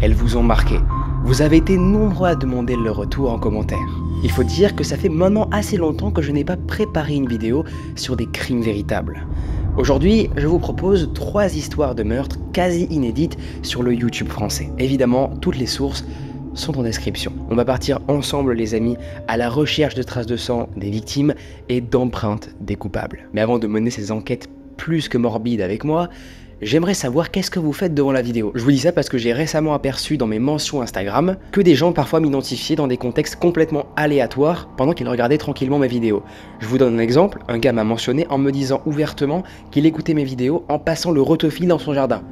elles vous ont marqué. Vous avez été nombreux à demander le retour en commentaire. Il faut dire que ça fait maintenant assez longtemps que je n'ai pas préparé une vidéo sur des crimes véritables. Aujourd'hui, je vous propose 3 histoires de meurtres quasi inédites sur le YouTube français. Évidemment, toutes les sources sont en description. On va partir ensemble les amis à la recherche de traces de sang des victimes et d'empreintes des coupables. Mais avant de mener ces enquêtes plus que morbides avec moi, j'aimerais savoir qu'est-ce que vous faites devant la vidéo. Je vous dis ça parce que j'ai récemment aperçu dans mes mentions Instagram que des gens parfois m'identifiaient dans des contextes complètement aléatoires pendant qu'ils regardaient tranquillement mes vidéos. Je vous donne un exemple, un gars m'a mentionné en me disant ouvertement qu'il écoutait mes vidéos en passant le rotophile dans son jardin.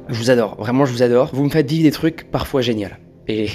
Je vous adore, vraiment je vous adore, vous me faites vivre des trucs parfois géniaux. Et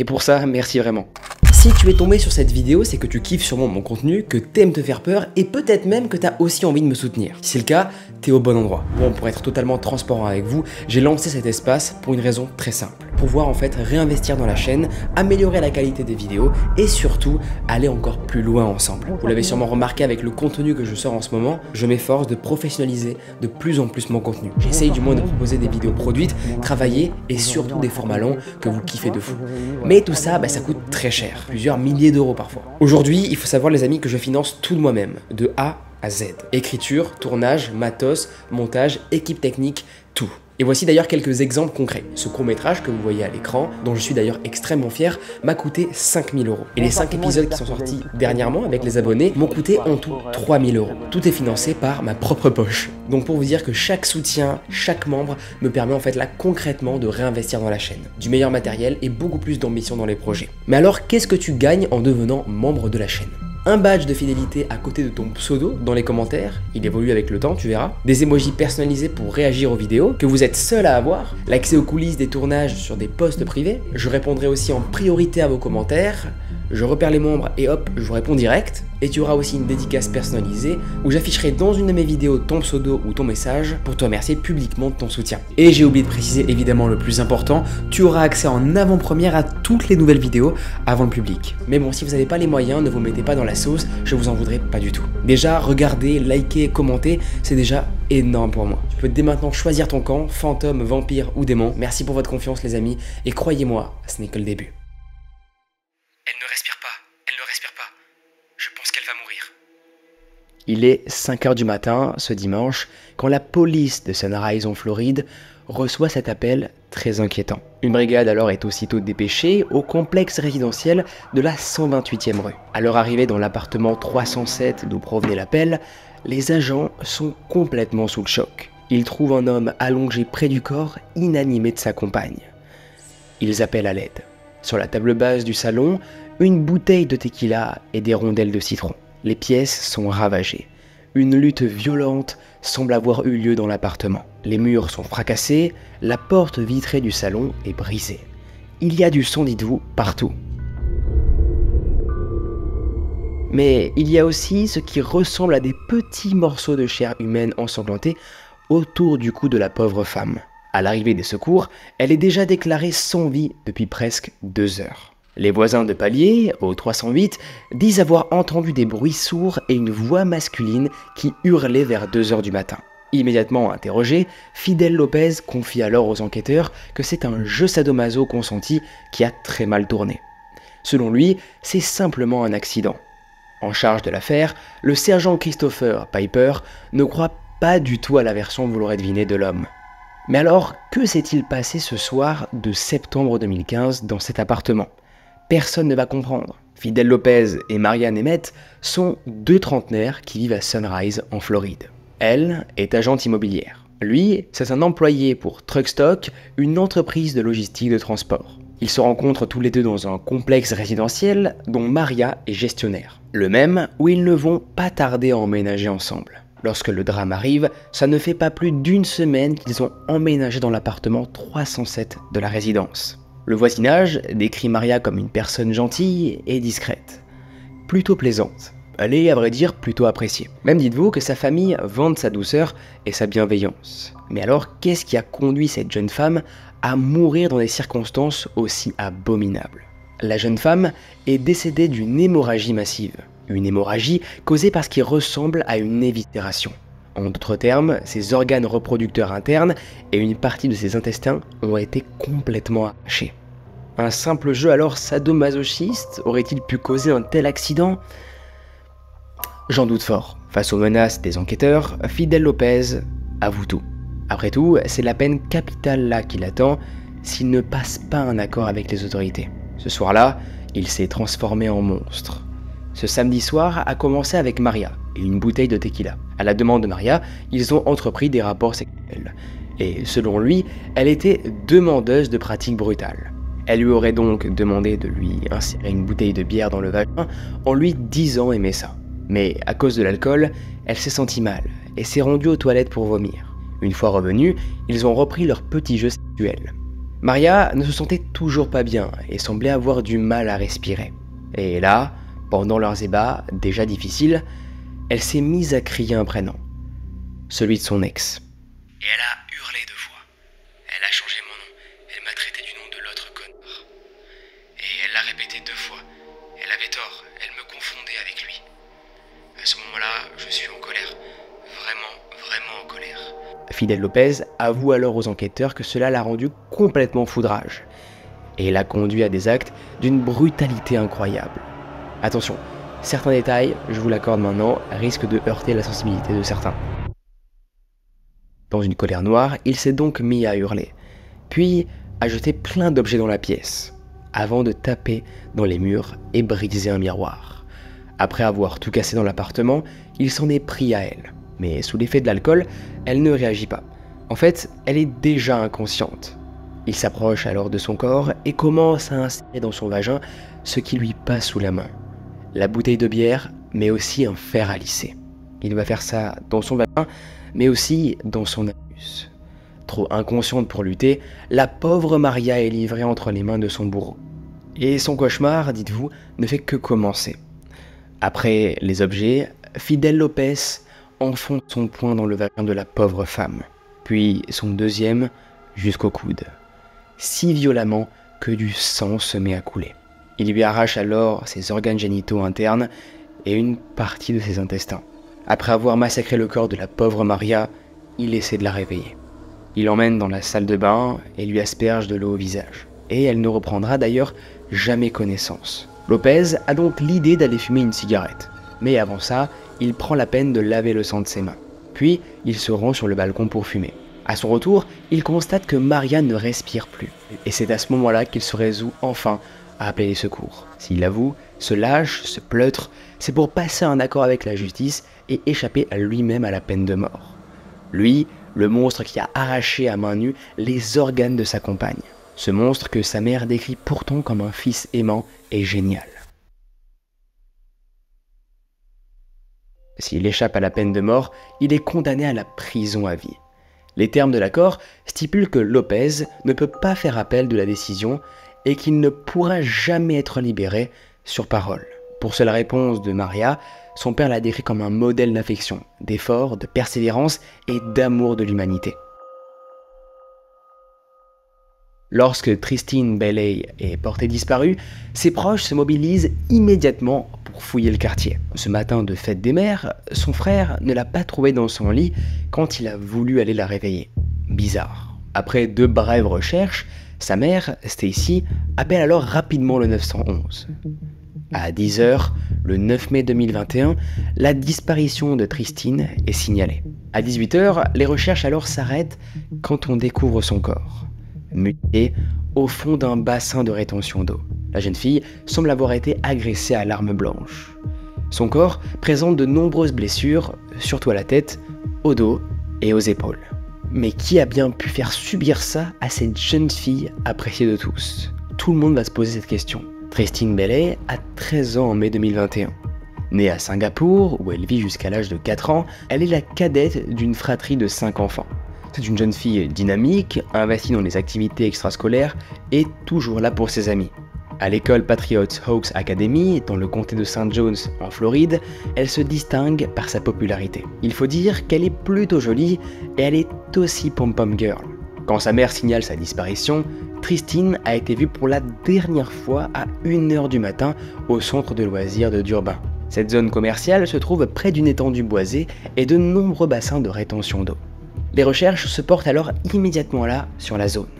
pour ça, merci vraiment. Si tu es tombé sur cette vidéo, c'est que tu kiffes sûrement mon contenu, que t'aimes te faire peur et peut-être même que t'as aussi envie de me soutenir. Si c'est le cas, t'es au bon endroit. Bon, pour être totalement transparent avec vous, j'ai lancé cet espace pour une raison très simple. Pouvoir en fait réinvestir dans la chaîne, améliorer la qualité des vidéos et surtout aller encore plus loin ensemble. Vous l'avez sûrement remarqué avec le contenu que je sors en ce moment, je m'efforce de professionnaliser de plus en plus mon contenu. J'essaye du moins de proposer des vidéos produites, travaillées et surtout des formats longs que vous kiffez de fou. Mais tout ça, ça coûte très cher, plusieurs milliers d'euros parfois. Aujourd'hui, il faut savoir les amis que je finance tout de moi-même, de A à Z. Écriture, tournage, matos, montage, équipe technique, tout. Et voici d'ailleurs quelques exemples concrets. Ce court-métrage que vous voyez à l'écran, dont je suis d'ailleurs extrêmement fier, m'a coûté 5 000 euros. Et les 5 épisodes qui sont sortis dernièrement avec les abonnés m'ont coûté en tout 3 000 euros. Tout est financé par ma propre poche. Donc pour vous dire que chaque soutien, chaque membre me permet en fait là concrètement de réinvestir dans la chaîne. Du meilleur matériel et beaucoup plus d'ambition dans les projets. Mais alors qu'est-ce que tu gagnes en devenant membre de la chaîne ? Un badge de fidélité à côté de ton pseudo dans les commentaires, il évolue avec le temps, tu verras. Des emojis personnalisés pour réagir aux vidéos, que vous êtes seul à avoir. L'accès aux coulisses des tournages sur des posts privés. Je répondrai aussi en priorité à vos commentaires. Je repère les membres et hop, je vous réponds direct. Et tu auras aussi une dédicace personnalisée où j'afficherai dans une de mes vidéos ton pseudo ou ton message pour te remercier publiquement de ton soutien. Et j'ai oublié de préciser évidemment le plus important, tu auras accès en avant-première à toutes les nouvelles vidéos avant le public. Mais bon, si vous n'avez pas les moyens, ne vous mettez pas dans la sauce, je vous en voudrais pas du tout. Déjà, regardez, likez, commentez, c'est déjà énorme pour moi. Tu peux dès maintenant choisir ton camp, fantôme, vampire ou démon. Merci pour votre confiance les amis, et croyez-moi, ce n'est que le début. Elle ne respire pas, elle ne respire pas. Je pense qu'elle va mourir. Il est 5 h du matin, ce dimanche, quand la police de Sunrise en Floride reçoit cet appel très inquiétant. Une brigade alors est aussitôt dépêchée au complexe résidentiel de la 128e rue. À leur arrivée dans l'appartement 307 d'où provenait l'appel, les agents sont complètement sous le choc. Ils trouvent un homme allongé près du corps, inanimé de sa compagne. Ils appellent à l'aide. Sur la table basse du salon, une bouteille de tequila et des rondelles de citron. Les pièces sont ravagées. Une lutte violente semble avoir eu lieu dans l'appartement. Les murs sont fracassés, la porte vitrée du salon est brisée. Il y a du sang, dites-vous, partout. Mais il y a aussi ce qui ressemble à des petits morceaux de chair humaine ensanglantés autour du cou de la pauvre femme. À l'arrivée des secours, elle est déjà déclarée sans vie depuis presque 2 heures. Les voisins de palier, au 308, disent avoir entendu des bruits sourds et une voix masculine qui hurlait vers 2 heures du matin. Immédiatement interrogé, Fidel Lopez confie alors aux enquêteurs que c'est un jeu sadomaso consenti qui a très mal tourné. Selon lui, c'est simplement un accident. En charge de l'affaire, le sergent Christopher Piper ne croit pas du tout à la version, vous l'aurez deviné, de l'homme. Mais alors, que s'est-il passé ce soir de septembre 2015 dans cet appartement ? Personne ne va comprendre. Fidel Lopez et Marianne Emmett sont 2 trentenaires qui vivent à Sunrise en Floride. Elle est agente immobilière. Lui, c'est un employé pour Truckstock, une entreprise de logistique de transport. Ils se rencontrent tous les deux dans un complexe résidentiel dont Maria est gestionnaire. Le même où ils ne vont pas tarder à emménager ensemble. Lorsque le drame arrive, ça ne fait pas plus d'1 semaine qu'ils ont emménagé dans l'appartement 307 de la résidence. Le voisinage décrit Maria comme une personne gentille et discrète. Plutôt plaisante. Elle est, à vrai dire, plutôt appréciée. Même dites-vous que sa famille vante sa douceur et sa bienveillance. Mais alors, qu'est-ce qui a conduit cette jeune femme à mourir dans des circonstances aussi abominables ? La jeune femme est décédée d'une hémorragie massive. Une hémorragie causée par ce qui ressemble à une éviscération. En d'autres termes, ses organes reproducteurs internes et une partie de ses intestins ont été complètement arrachés. Un simple jeu alors sadomasochiste aurait-il pu causer un tel accident? J'en doute fort. Face aux menaces des enquêteurs, Fidel Lopez avoue tout. Après tout, c'est la peine capitale là qui l'attend s'il ne passe pas un accord avec les autorités. Ce soir-là, il s'est transformé en monstre. Ce samedi soir a commencé avec Maria et une bouteille de tequila. À la demande de Maria, ils ont entrepris des rapports sexuels. Et selon lui, elle était demandeuse de pratiques brutales. Elle lui aurait donc demandé de lui insérer une bouteille de bière dans le vagin en lui disant aimer ça. Mais à cause de l'alcool, elle s'est sentie mal et s'est rendue aux toilettes pour vomir. Une fois revenus, ils ont repris leur petit jeu sexuel. Maria ne se sentait toujours pas bien et semblait avoir du mal à respirer. Et là, pendant leurs ébats, déjà difficiles, elle s'est mise à crier un prénom, celui de son ex. Et elle a hurlé 2 fois. Elle a changé mon nom, elle m'a traité du nom de l'autre connard. Et elle l'a répété 2 fois. Elle avait tort, elle me confondait avec lui. À ce moment-là, je suis en colère. Vraiment en colère. Fidel Lopez avoue alors aux enquêteurs que cela l'a rendu complètement foudrage. Et l'a conduit à des actes d'une brutalité incroyable. Attention, certains détails, je vous l'accorde maintenant, risquent de heurter la sensibilité de certains. Dans une colère noire, il s'est donc mis à hurler, puis à jeter plein d'objets dans la pièce, avant de taper dans les murs et briser un miroir. Après avoir tout cassé dans l'appartement, il s'en est pris à elle. Mais sous l'effet de l'alcool, elle ne réagit pas. En fait, elle est déjà inconsciente. Il s'approche alors de son corps et commence à insérer dans son vagin ce qui lui passe sous la main. La bouteille de bière, mais aussi un fer à lisser. Il va faire ça dans son vagin, mais aussi dans son anus. Trop inconsciente pour lutter, la pauvre Maria est livrée entre les mains de son bourreau. Et son cauchemar, dites-vous, ne fait que commencer. Après les objets, Fidel Lopez enfonce son poing dans le vagin de la pauvre femme, puis son deuxième jusqu'au coude, si violemment que du sang se met à couler. Il lui arrache alors ses organes génitaux internes et une partie de ses intestins. Après avoir massacré le corps de la pauvre Maria, il essaie de la réveiller. Il l'emmène dans la salle de bain et lui asperge de l'eau au visage. Et elle ne reprendra d'ailleurs jamais connaissance. Lopez a donc l'idée d'aller fumer une cigarette. Mais avant ça, il prend la peine de laver le sang de ses mains. Puis, il se rend sur le balcon pour fumer. À son retour, il constate que Maria ne respire plus. Et c'est à ce moment-là qu'il se résout enfin à appeler les secours. S'il l'avoue, se lâche, se pleutre, c'est pour passer un accord avec la justice et échapper à lui-même à la peine de mort. Lui, le monstre qui a arraché à main nue les organes de sa compagne. Ce monstre que sa mère décrit pourtant comme un fils aimant et génial. S'il échappe à la peine de mort, il est condamné à la prison à vie. Les termes de l'accord stipulent que Lopez ne peut pas faire appel de la décision et qu'il ne pourra jamais être libéré sur parole. Pour seule réponse de Maria, son père l'a décrit comme un modèle d'affection, d'effort, de persévérance et d'amour de l'humanité. Lorsque Tristine Bailey est portée disparue, ses proches se mobilisent immédiatement pour fouiller le quartier. Ce matin de fête des mères, son frère ne l'a pas trouvée dans son lit quand il a voulu aller la réveiller. Bizarre. Après 2 brèves recherches, sa mère, Stacy, appelle alors rapidement le 911. À 10h, le 9 mai 2021, la disparition de Tristine est signalée. À 18h, les recherches alors s'arrêtent quand on découvre son corps, mutilé au fond d'un bassin de rétention d'eau. La jeune fille semble avoir été agressée à l'arme blanche. Son corps présente de nombreuses blessures, surtout à la tête, au dos et aux épaules. Mais qui a bien pu faire subir ça à cette jeune fille appréciée de tous? Tout le monde va se poser cette question. Tristine Bailey a 13 ans en mai 2021. Née à Singapour, où elle vit jusqu'à l'âge de 4 ans, elle est la cadette d'une fratrie de 5 enfants. C'est une jeune fille dynamique, investie dans les activités extrascolaires et toujours là pour ses amis. À l'école Patriot Hawks Academy, dans le comté de St. John's en Floride, elle se distingue par sa popularité. Il faut dire qu'elle est plutôt jolie et elle est aussi pom-pom girl. Quand sa mère signale sa disparition, Tristine a été vue pour la dernière fois à 1h du matin au centre de loisirs de Durban. Cette zone commerciale se trouve près d'une étendue boisée et de nombreux bassins de rétention d'eau. Les recherches se portent alors immédiatement là, sur la zone.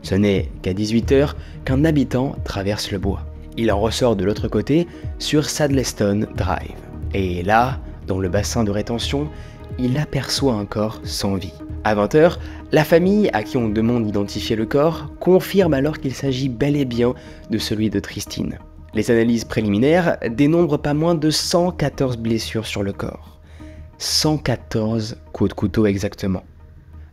Ce n'est qu'à 18 h qu'un habitant traverse le bois. Il en ressort de l'autre côté, sur Saddleston Drive. Et là, dans le bassin de rétention, il aperçoit un corps sans vie. À 20 h, la famille, à qui on demande d'identifier le corps, confirme alors qu'il s'agit bel et bien de celui de Tristine. Les analyses préliminaires dénombrent pas moins de 114 blessures sur le corps. 114 coups de couteau exactement,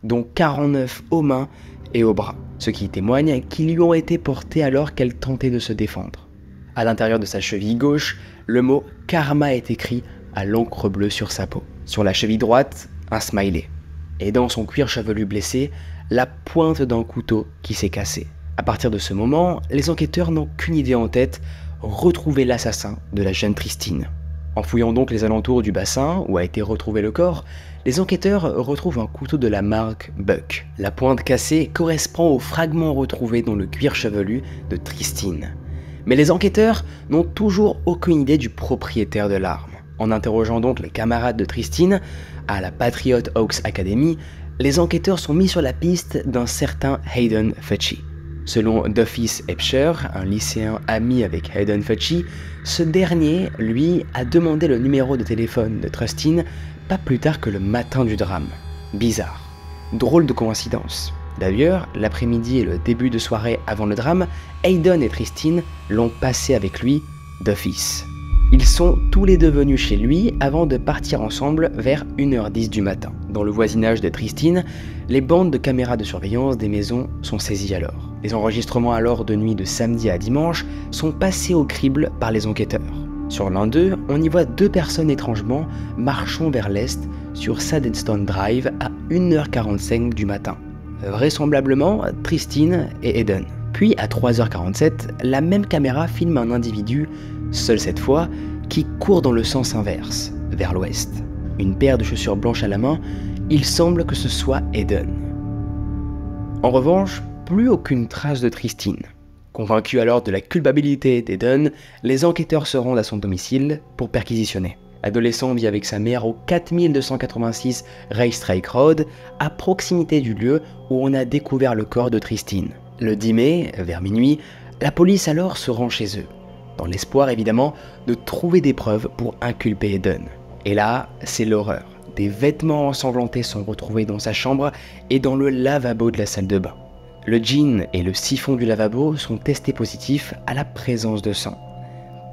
dont 49 aux mains et aux bras, ce qui témoigne qu'ils lui ont été portés alors qu'elle tentait de se défendre. À l'intérieur de sa cheville gauche, le mot « karma » est écrit à l'encre bleue sur sa peau. Sur la cheville droite, un smiley. Et dans son cuir chevelu blessé, la pointe d'un couteau qui s'est cassé. À partir de ce moment, les enquêteurs n'ont qu'une idée en tête, retrouver l'assassin de la jeune Tristine. En fouillant donc les alentours du bassin où a été retrouvé le corps, les enquêteurs retrouvent un couteau de la marque Buck. La pointe cassée correspond au fragment retrouvé dans le cuir chevelu de Tristine. Mais les enquêteurs n'ont toujours aucune idée du propriétaire de l'arme. En interrogeant donc les camarades de Tristine à la Patriot Oaks Academy, les enquêteurs sont mis sur la piste d'un certain Hayden Futchie. Selon Duffy Epsher, un lycéen ami avec Hayden Futchie, ce dernier, lui, a demandé le numéro de téléphone de Tristine pas plus tard que le matin du drame. Bizarre. Drôle de coïncidence. D'ailleurs, l'après-midi et le début de soirée avant le drame, Hayden et Tristine l'ont passé avec lui d'office. Ils sont tous les deux venus chez lui avant de partir ensemble vers 1 h 10 du matin. Dans le voisinage de Tristine, les bandes de caméras de surveillance des maisons sont saisies alors. Les enregistrements alors de nuit de samedi à dimanche sont passés au crible par les enquêteurs. Sur l'un d'eux, on y voit 2 personnes étrangement marchant vers l'est sur Saddleston Drive à 1 h 45 du matin. Vraisemblablement Tristine et Hayden. Puis à 3 h 47, la même caméra filme un individu, seul cette fois, qui court dans le sens inverse, vers l'ouest. Une paire de chaussures blanches à la main, il semble que ce soit Hayden. En revanche, plus aucune trace de Tristine. Convaincus alors de la culpabilité d'Hayden, les enquêteurs se rendent à son domicile pour perquisitionner. L'adolescent vit avec sa mère au 4286 Racetrack Road, à proximité du lieu où on a découvert le corps de Tristine. Le 10 mai, vers minuit, la police alors se rend chez eux, dans l'espoir évidemment de trouver des preuves pour inculper Hayden. Et là, c'est l'horreur. Des vêtements ensanglantés sont retrouvés dans sa chambre et dans le lavabo de la salle de bain. Le jean et le siphon du lavabo sont testés positifs à la présence de sang.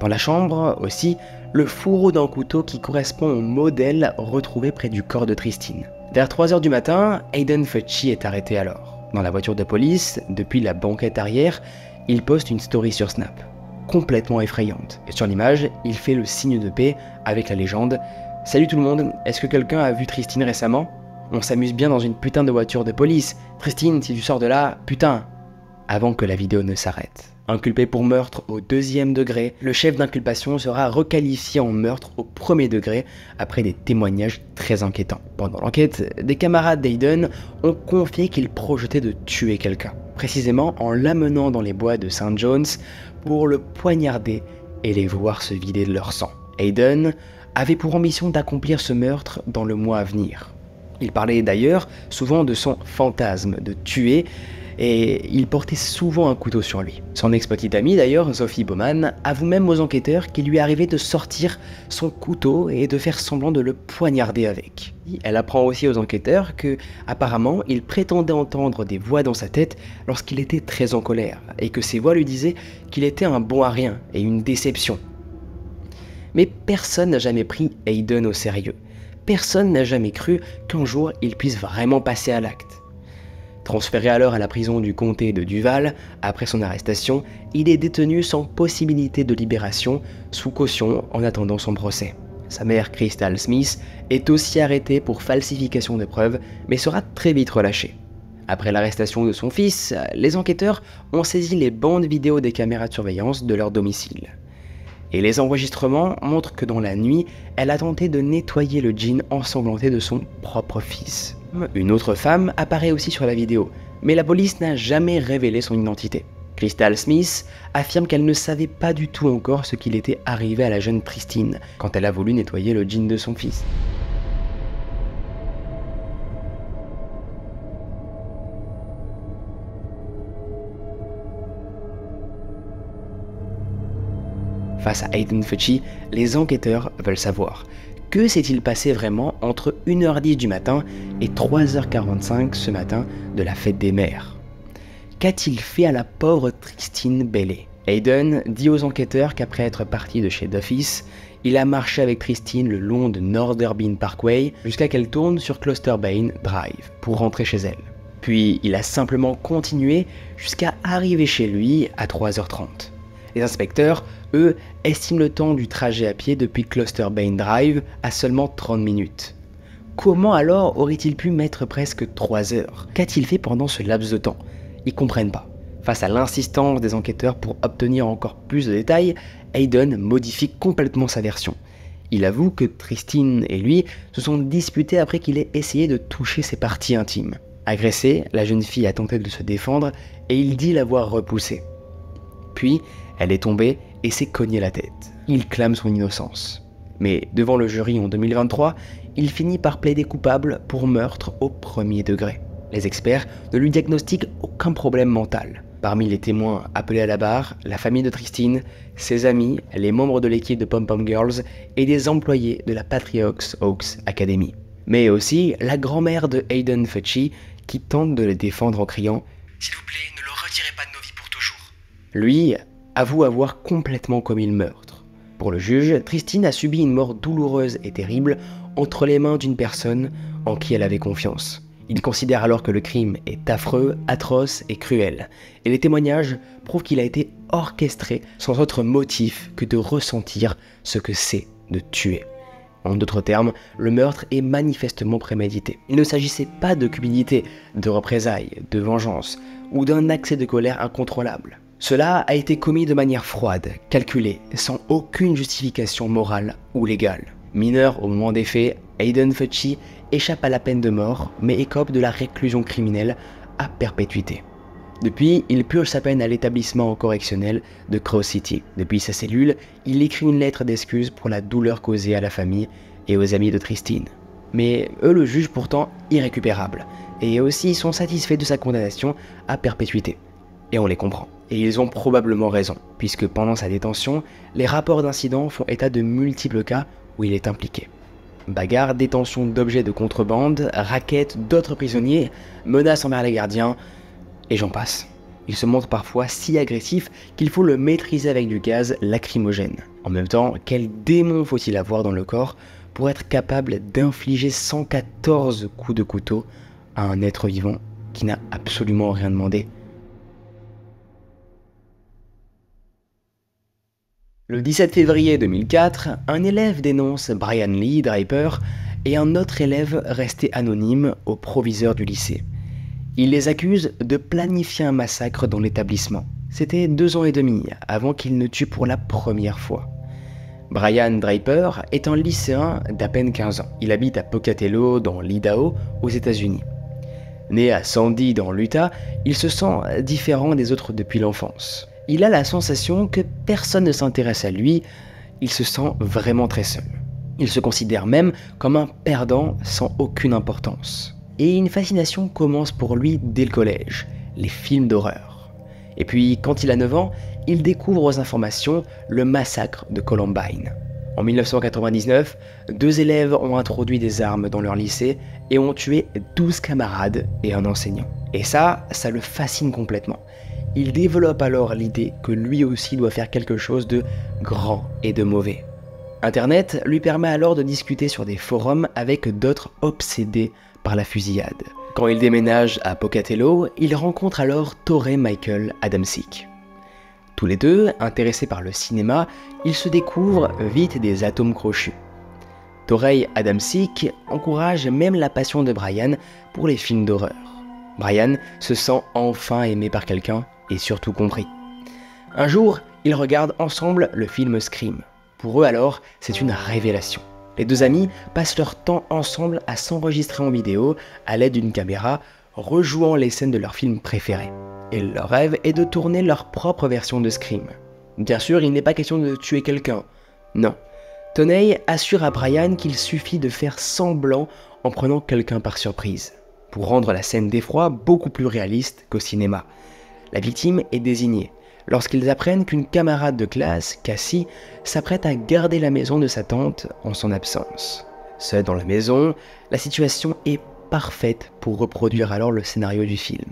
Dans la chambre aussi, le fourreau d'un couteau qui correspond au modèle retrouvé près du corps de Tristine. Vers 3 h du matin, Hayden Futchie est arrêté alors. Dans la voiture de police, depuis la banquette arrière, il poste une story sur Snap, complètement effrayante. Et sur l'image, il fait le signe de paix avec la légende « Salut tout le monde, est-ce que quelqu'un a vu Tristine récemment ? On s'amuse bien dans une putain de voiture de police. Tristine, si tu sors de là, putain !» Avant que la vidéo ne s'arrête. Inculpé pour meurtre au 2e degré, le chef d'inculpation sera requalifié en meurtre au 1er degré après des témoignages très inquiétants. Pendant l'enquête, des camarades d'Hayden ont confié qu'ils projetaient de tuer quelqu'un, précisément en l'amenant dans les bois de St. John's pour le poignarder et les voir se vider de leur sang. Hayden avait pour ambition d'accomplir ce meurtre dans le mois à venir. Il parlait d'ailleurs souvent de son fantasme de tuer, et il portait souvent un couteau sur lui. Son ex-petite amie d'ailleurs, Sophie Bowman, avoue même aux enquêteurs qu'il lui arrivait de sortir son couteau et de faire semblant de le poignarder avec. Elle apprend aussi aux enquêteurs que, apparemment, il prétendait entendre des voix dans sa tête lorsqu'il était très en colère, et que ces voix lui disaient qu'il était un bon à rien et une déception. Mais personne n'a jamais pris Hayden au sérieux. Personne n'a jamais cru qu'un jour il puisse vraiment passer à l'acte. Transféré alors à la prison du comté de Duval, après son arrestation, il est détenu sans possibilité de libération, sous caution en attendant son procès. Sa mère, Crystal Smith, est aussi arrêtée pour falsification de preuves, mais sera très vite relâchée. Après l'arrestation de son fils, les enquêteurs ont saisi les bandes vidéo des caméras de surveillance de leur domicile. Et les enregistrements montrent que dans la nuit, elle a tenté de nettoyer le jean ensanglanté de son propre fils. Une autre femme apparaît aussi sur la vidéo, mais la police n'a jamais révélé son identité. Crystal Smith affirme qu'elle ne savait pas du tout encore ce qu'il était arrivé à la jeune Tristine quand elle a voulu nettoyer le jean de son fils. Face à Aiden Fucci, les enquêteurs veulent savoir que s'est-il passé vraiment entre 1h10 du matin et 3h45 ce matin de la fête des mères. Qu'a-t-il fait à la pauvre Tristine Bailey? Aiden dit aux enquêteurs qu'après être parti de chez Duffy's, il a marché avec Tristine le long de Northern Parkway jusqu'à qu'elle tourne sur Clusterbane Drive pour rentrer chez elle. Puis il a simplement continué jusqu'à arriver chez lui à 3h30. Les inspecteurs, eux, estiment le temps du trajet à pied depuis Clusterbane Drive à seulement 30 minutes. Comment alors aurait-il pu mettre presque 3 heures? Qu'a-t-il fait pendant ce laps de temps? Ils comprennent pas. Face à l'insistance des enquêteurs pour obtenir encore plus de détails, Aiden modifie complètement sa version. Il avoue que Tristine et lui se sont disputés après qu'il ait essayé de toucher ses parties intimes. Agressée, la jeune fille a tenté de se défendre et il dit l'avoir repoussée. Puis, elle est tombée et s'est cognée la tête. Il clame son innocence. Mais devant le jury en 2023, il finit par plaider coupable pour meurtre au premier degré. Les experts ne lui diagnostiquent aucun problème mental. Parmi les témoins appelés à la barre, la famille de Tristine, ses amis, les membres de l'équipe de Pom Pom Girls et des employés de la Patriots Oaks Academy. Mais aussi la grand-mère de Aiden Fucci qui tente de le défendre en criant « S'il vous plaît, ne le retirez pas de nos vies pour toujours ». Lui avoue avoir complètement commis le meurtre. Pour le juge, Tristine a subi une mort douloureuse et terrible entre les mains d'une personne en qui elle avait confiance. Il considère alors que le crime est affreux, atroce et cruel, et les témoignages prouvent qu'il a été orchestré sans autre motif que de ressentir ce que c'est de tuer. En d'autres termes, le meurtre est manifestement prémédité. Il ne s'agissait pas de cupidité, de représailles, de vengeance, ou d'un accès de colère incontrôlable. Cela a été commis de manière froide, calculée, sans aucune justification morale ou légale. Mineur au moment des faits, Aiden Fucci échappe à la peine de mort, mais écope de la réclusion criminelle à perpétuité. Depuis, il purge sa peine à l'établissement correctionnel de Cross City. Depuis sa cellule, il écrit une lettre d'excuse pour la douleur causée à la famille et aux amis de Tristine. Mais eux le jugent pourtant irrécupérable, et aussi sont satisfaits de sa condamnation à perpétuité. Et on les comprend. Et ils ont probablement raison, puisque pendant sa détention, les rapports d'incidents font état de multiples cas où il est impliqué. Bagarres, détention d'objets de contrebande, raquettes d'autres prisonniers, menaces envers les gardiens, et j'en passe. Il se montre parfois si agressif qu'il faut le maîtriser avec du gaz lacrymogène. En même temps, quel démon faut-il avoir dans le corps pour être capable d'infliger 114 coups de couteau à un être vivant qui n'a absolument rien demandé? Le 17 février 2004, un élève dénonce Brian Lee Draper et un autre élève resté anonyme au proviseur du lycée. Il les accuse de planifier un massacre dans l'établissement. C'était 2 ans et demi avant qu'il ne tue pour la première fois. Brian Draper est un lycéen d'à peine 15 ans. Il habite à Pocatello dans l'Idaho aux États-Unis. Né à Sandy dans l'Utah, il se sent différent des autres depuis l'enfance. Il a la sensation que personne ne s'intéresse à lui, il se sent vraiment très seul. Il se considère même comme un perdant sans aucune importance. Et une fascination commence pour lui dès le collège, les films d'horreur. Et puis, quand il a 9 ans, il découvre aux informations le massacre de Columbine. En 1999, 2 élèves ont introduit des armes dans leur lycée et ont tué 12 camarades et un enseignant. Et ça le fascine complètement. Il développe alors l'idée que lui aussi doit faire quelque chose de grand et de mauvais. Internet lui permet alors de discuter sur des forums avec d'autres obsédés par la fusillade. Quand il déménage à Pocatello, il rencontre alors Torrey Michael Adamczyk. Tous les deux, intéressés par le cinéma, ils se découvrent vite des atomes crochus. Torrey Adamczyk encourage même la passion de Brian pour les films d'horreur. Brian se sent enfin aimé par quelqu'un et surtout compris. Un jour, ils regardent ensemble le film Scream. Pour eux alors, c'est une révélation. Les 2 amis passent leur temps ensemble à s'enregistrer en vidéo à l'aide d'une caméra rejouant les scènes de leur film préféré. Et leur rêve est de tourner leur propre version de Scream. Bien sûr, il n'est pas question de tuer quelqu'un. Non. Toney assure à Brian qu'il suffit de faire semblant en prenant quelqu'un par surprise, pour rendre la scène d'effroi beaucoup plus réaliste qu'au cinéma. La victime est désignée lorsqu'ils apprennent qu'une camarade de classe, Cassie, s'apprête à garder la maison de sa tante en son absence. Seule dans la maison, la situation est parfaite pour reproduire alors le scénario du film.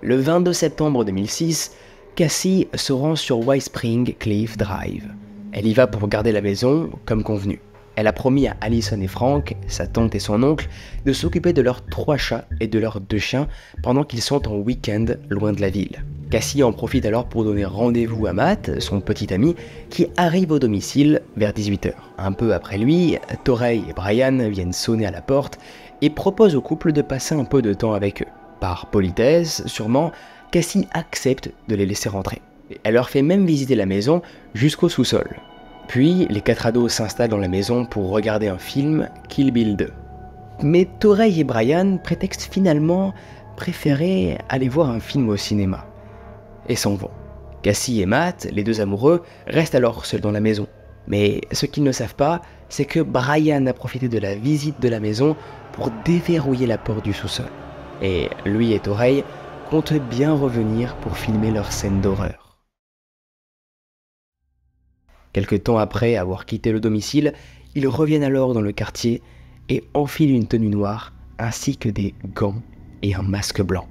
Le 22 septembre 2006, Cassie se rend sur White Spring Cliff Drive. Elle y va pour garder la maison, comme convenu. Elle a promis à Allison et Frank, sa tante et son oncle, de s'occuper de leurs 3 chats et de leurs 2 chiens pendant qu'ils sont en week-end loin de la ville. Cassie en profite alors pour donner rendez-vous à Matt, son petit ami, qui arrive au domicile vers 18 h. Un peu après lui, Torrey et Brian viennent sonner à la porte et proposent au couple de passer un peu de temps avec eux. Par politesse, sûrement, Cassie accepte de les laisser rentrer. Elle leur fait même visiter la maison jusqu'au sous-sol. Puis, les 4 ados s'installent dans la maison pour regarder un film, Kill Bill 2. Mais Torrey et Brian prétextent finalement préférer aller voir un film au cinéma. Et s'en vont. Cassie et Matt, les 2 amoureux, restent alors seuls dans la maison. Mais ce qu'ils ne savent pas, c'est que Brian a profité de la visite de la maison pour déverrouiller la porte du sous-sol. Et lui et Torrey comptent bien revenir pour filmer leur scène d'horreur. Quelque temps après avoir quitté le domicile, ils reviennent alors dans le quartier et enfilent une tenue noire ainsi que des gants et un masque blanc.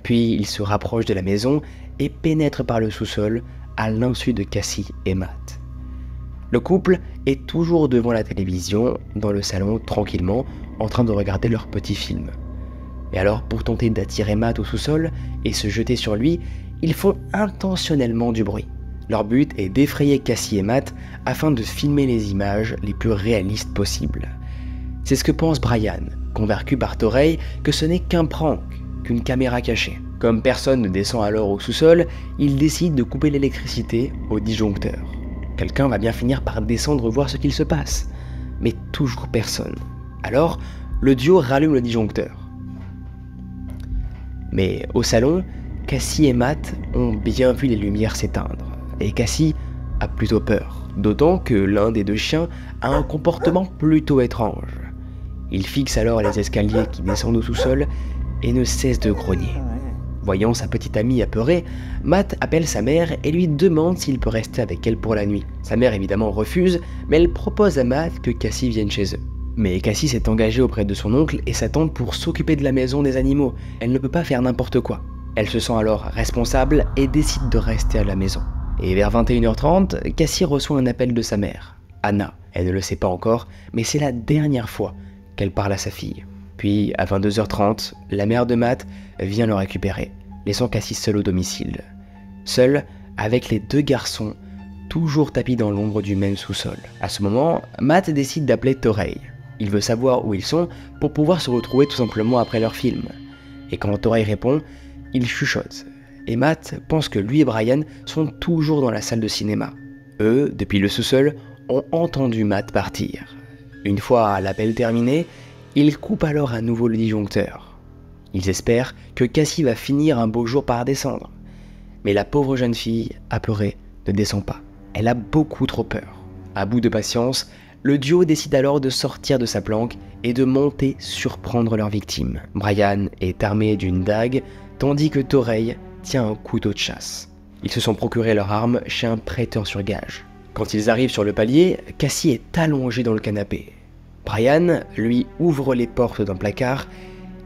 Puis ils se rapprochent de la maison et pénètrent par le sous-sol à l'insu de Cassie et Matt. Le couple est toujours devant la télévision, dans le salon, tranquillement, en train de regarder leur petit film. Et alors, pour tenter d'attirer Matt au sous-sol et se jeter sur lui, ils font intentionnellement du bruit. Leur but est d'effrayer Cassie et Matt afin de filmer les images les plus réalistes possibles. C'est ce que pense Brian, convaincu par Torrey que ce n'est qu'un prank, qu'une caméra cachée. Comme personne ne descend alors au sous-sol, il décide de couper l'électricité au disjoncteur. Quelqu'un va bien finir par descendre voir ce qu'il se passe, mais toujours personne. Alors, le duo rallume le disjoncteur. Mais au salon, Cassie et Matt ont bien vu les lumières s'éteindre. Et Cassie a plutôt peur, d'autant que l'un des 2 chiens a un comportement plutôt étrange. Il fixe alors les escaliers qui descendent au sous-sol et ne cesse de grogner. Voyant sa petite amie apeurée, Matt appelle sa mère et lui demande s'il peut rester avec elle pour la nuit. Sa mère évidemment refuse, mais elle propose à Matt que Cassie vienne chez eux. Mais Cassie s'est engagée auprès de son oncle et sa tante pour s'occuper de la maison des animaux. Elle ne peut pas faire n'importe quoi. Elle se sent alors responsable et décide de rester à la maison. Et vers 21h30, Cassie reçoit un appel de sa mère, Anna. Elle ne le sait pas encore, mais c'est la dernière fois qu'elle parle à sa fille. Puis, à 22h30, la mère de Matt vient le récupérer, laissant Cassie seule au domicile. Seule, avec les 2 garçons, toujours tapis dans l'ombre du même sous-sol. À ce moment, Matt décide d'appeler Torrey. Il veut savoir où ils sont pour pouvoir se retrouver tout simplement après leur film. Et quand Torrey répond, il chuchote. Et Matt pense que lui et Brian sont toujours dans la salle de cinéma. Eux, depuis le sous-sol, ont entendu Matt partir. Une fois l'appel terminé, ils coupent alors à nouveau le disjoncteur. Ils espèrent que Cassie va finir un beau jour par descendre. Mais la pauvre jeune fille, apeurée, ne descend pas. Elle a beaucoup trop peur. À bout de patience, le duo décide alors de sortir de sa planque et de monter surprendre leur victime. Brian est armé d'une dague, tandis que Torrey tient un couteau de chasse. Ils se sont procuré leur arme chez un prêteur sur gage. Quand ils arrivent sur le palier, Cassie est allongée dans le canapé. Brian, lui, ouvre les portes d'un placard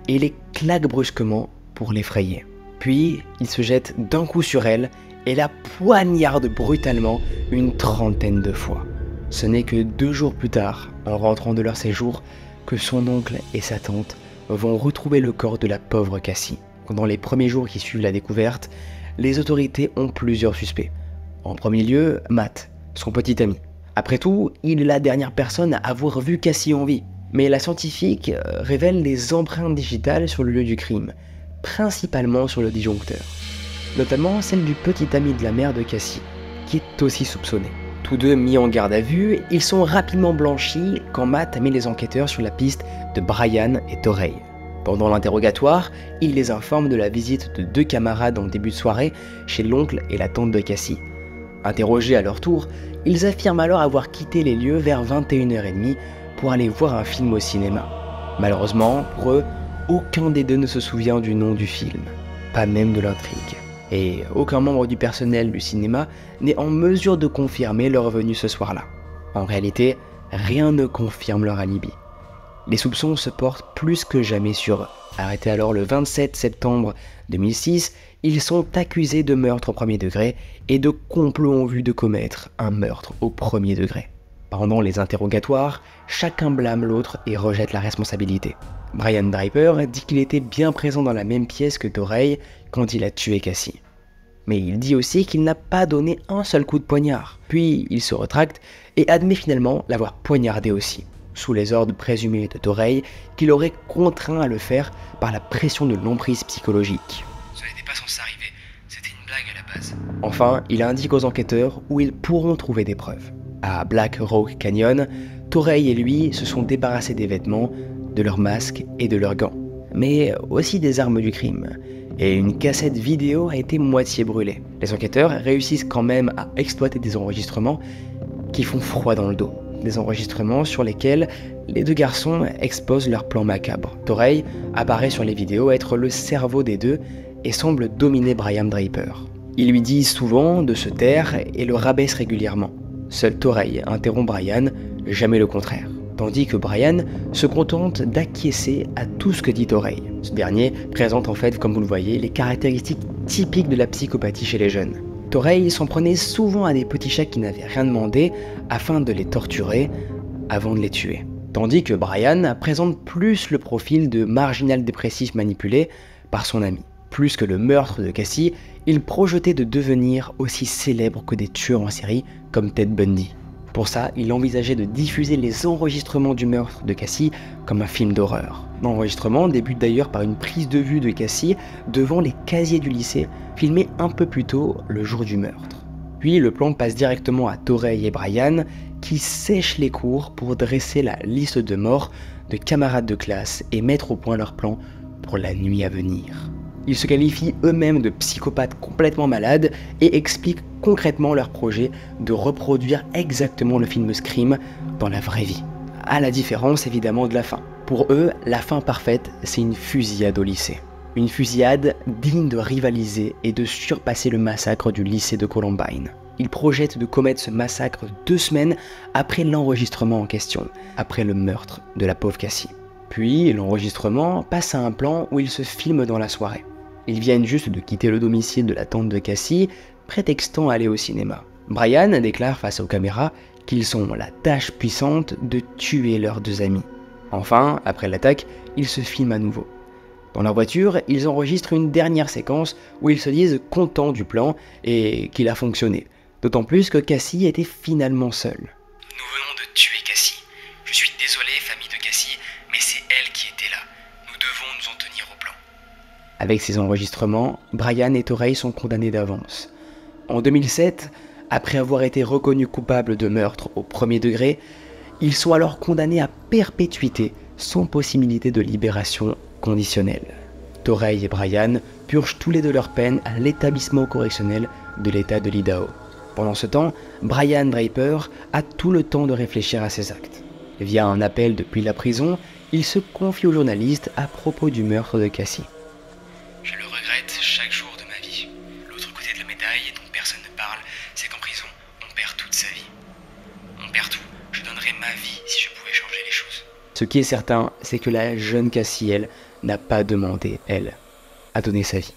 et les claque brusquement pour l'effrayer. Puis, il se jette d'un coup sur elle et la poignarde brutalement une 30aine de fois. Ce n'est que 2 jours plus tard, en rentrant de leur séjour, que son oncle et sa tante vont retrouver le corps de la pauvre Cassie. Dans les premiers jours qui suivent la découverte, les autorités ont plusieurs suspects. En premier lieu, Matt, son petit ami. Après tout, il est la dernière personne à avoir vu Cassie en vie. Mais la scientifique révèle des empreintes digitales sur le lieu du crime, principalement sur le disjoncteur. Notamment celle du petit ami de la mère de Cassie, qui est aussi soupçonné. Tous 2 mis en garde à vue, ils sont rapidement blanchis quand Matt a mis les enquêteurs sur la piste de Brian et Torrey. Pendant l'interrogatoire, il les informe de la visite de 2 camarades en début de soirée chez l'oncle et la tante de Cassie. Interrogés à leur tour, ils affirment alors avoir quitté les lieux vers 21h30 pour aller voir un film au cinéma. Malheureusement, pour eux, aucun des deux ne se souvient du nom du film, pas même de l'intrigue. Et aucun membre du personnel du cinéma n'est en mesure de confirmer leur venue ce soir-là. En réalité, rien ne confirme leur alibi. Les soupçons se portent plus que jamais sur eux. Arrêtés alors le 27 septembre 2006, ils sont accusés de meurtre au premier degré et de complot en vue de commettre un meurtre au premier degré. Pendant les interrogatoires, chacun blâme l'autre et rejette la responsabilité. Brian Draper dit qu'il était bien présent dans la même pièce que Torrey quand il a tué Cassie. Mais il dit aussi qu'il n'a pas donné un seul coup de poignard. Puis il se rétracte et admet finalement l'avoir poignardé aussi, sous les ordres présumés de Torrey, qui l'aurait contraint à le faire par la pression de l'emprise psychologique. Ça n'était pas censé arriver, c'était une blague à la base. Enfin, il indique aux enquêteurs où ils pourront trouver des preuves. À Black Rock Canyon, Torrey et lui se sont débarrassés des vêtements, de leurs masques et de leurs gants, mais aussi des armes du crime. Et une cassette vidéo a été moitié brûlée. Les enquêteurs réussissent quand même à exploiter des enregistrements qui font froid dans le dos. Des enregistrements sur lesquels les 2 garçons exposent leurs plans macabres. Torrey apparaît sur les vidéos être le cerveau des deux et semble dominer Brian Draper. Il lui dit souvent de se taire et le rabaisse régulièrement. Seul Torrey interrompt Brian, jamais le contraire. Tandis que Brian se contente d'acquiescer à tout ce que dit Torrey. Ce dernier présente en fait, comme vous le voyez, les caractéristiques typiques de la psychopathie chez les jeunes. Torrey s'en prenait souvent à des petits chats qui n'avaient rien demandé afin de les torturer avant de les tuer. Tandis que Brian présente plus le profil de marginal dépressif manipulé par son ami. Plus que le meurtre de Cassie, il projetait de devenir aussi célèbre que des tueurs en série comme Ted Bundy. Pour ça, il envisageait de diffuser les enregistrements du meurtre de Cassie comme un film d'horreur. L'enregistrement débute d'ailleurs par une prise de vue de Cassie devant les casiers du lycée, filmés un peu plus tôt le jour du meurtre. Puis le plan passe directement à Torrey et Brian, qui sèchent les cours pour dresser la liste de morts de camarades de classe et mettre au point leur plan pour la nuit à venir. Ils se qualifient eux-mêmes de psychopathes complètement malades et expliquent concrètement leur projet de reproduire exactement le film Scream dans la vraie vie. À la différence évidemment de la fin. Pour eux, la fin parfaite, c'est une fusillade au lycée. Une fusillade digne de rivaliser et de surpasser le massacre du lycée de Columbine. Ils projettent de commettre ce massacre 2 semaines après l'enregistrement en question, après le meurtre de la pauvre Cassie. Puis l'enregistrement passe à un plan où ils se filment dans la soirée. Ils viennent juste de quitter le domicile de la tante de Cassie, prétextant aller au cinéma. Brian déclare face aux caméras qu'ils sont la tâche puissante de tuer leurs 2 amis. Enfin, après l'attaque, ils se filment à nouveau. Dans leur voiture, ils enregistrent une dernière séquence où ils se disent contents du plan et qu'il a fonctionné. D'autant plus que Cassie était finalement seule. Nous venons de tuer Cassie. Je suis désolé, famille de Cassie, mais c'est elle qui était là. Nous devons nous en tenir au plan. Avec ces enregistrements, Brian et Torrey sont condamnés d'avance. En 2007, après avoir été reconnus coupables de meurtre au premier degré, ils sont alors condamnés à perpétuité sans possibilité de libération conditionnelle. Torrey et Brian purgent tous les 2 leur peine à l'établissement correctionnel de l'État de l'Idaho. Pendant ce temps, Brian Draper a tout le temps de réfléchir à ses actes. Via un appel depuis la prison, il se confie aux journalistes à propos du meurtre de Cassie. Je le regrette chaque jour de ma vie. L'autre côté de la médaille dont personne ne parle, c'est qu'en prison, on perd toute sa vie. On perd tout. Je donnerais ma vie si je pouvais changer les choses. Ce qui est certain, c'est que la jeune Cassie, elle, n'a pas demandé, elle, à donner sa vie.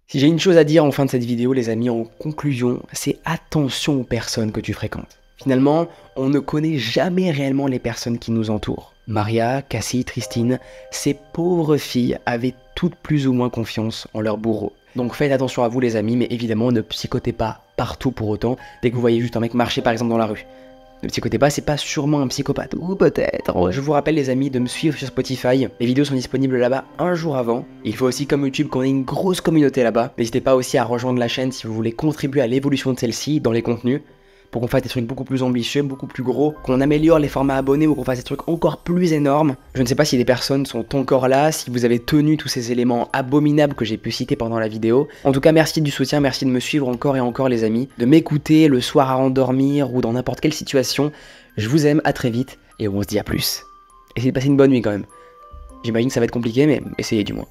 Si j'ai une chose à dire en fin de cette vidéo, les amis, en conclusion, c'est attention aux personnes que tu fréquentes. Finalement, on ne connaît jamais réellement les personnes qui nous entourent. Maria, Cassie, Tristine, ces pauvres filles avaient toutes plus ou moins confiance en leur bourreau. Donc faites attention à vous les amis, mais évidemment ne psychotez pas partout pour autant, dès que vous voyez juste un mec marcher par exemple dans la rue. Ne psychotez pas, c'est pas sûrement un psychopathe, ou peut-être. Je vous rappelle les amis de me suivre sur Spotify, les vidéos sont disponibles là-bas un jour avant. Il faut aussi comme YouTube qu'on ait une grosse communauté là-bas. N'hésitez pas aussi à rejoindre la chaîne si vous voulez contribuer à l'évolution de celle-ci dans les contenus. pour qu'on fasse des trucs beaucoup plus ambitieux, beaucoup plus gros, qu'on améliore les formats abonnés ou qu'on fasse des trucs encore plus énormes. Je ne sais pas si des personnes sont encore là, si vous avez tenu tous ces éléments abominables que j'ai pu citer pendant la vidéo. En tout cas, merci du soutien, merci de me suivre encore et encore les amis, de m'écouter le soir avant de dormir ou dans n'importe quelle situation. Je vous aime, à très vite et on se dit à plus. Essayez de passer une bonne nuit quand même. J'imagine que ça va être compliqué, mais essayez du moins.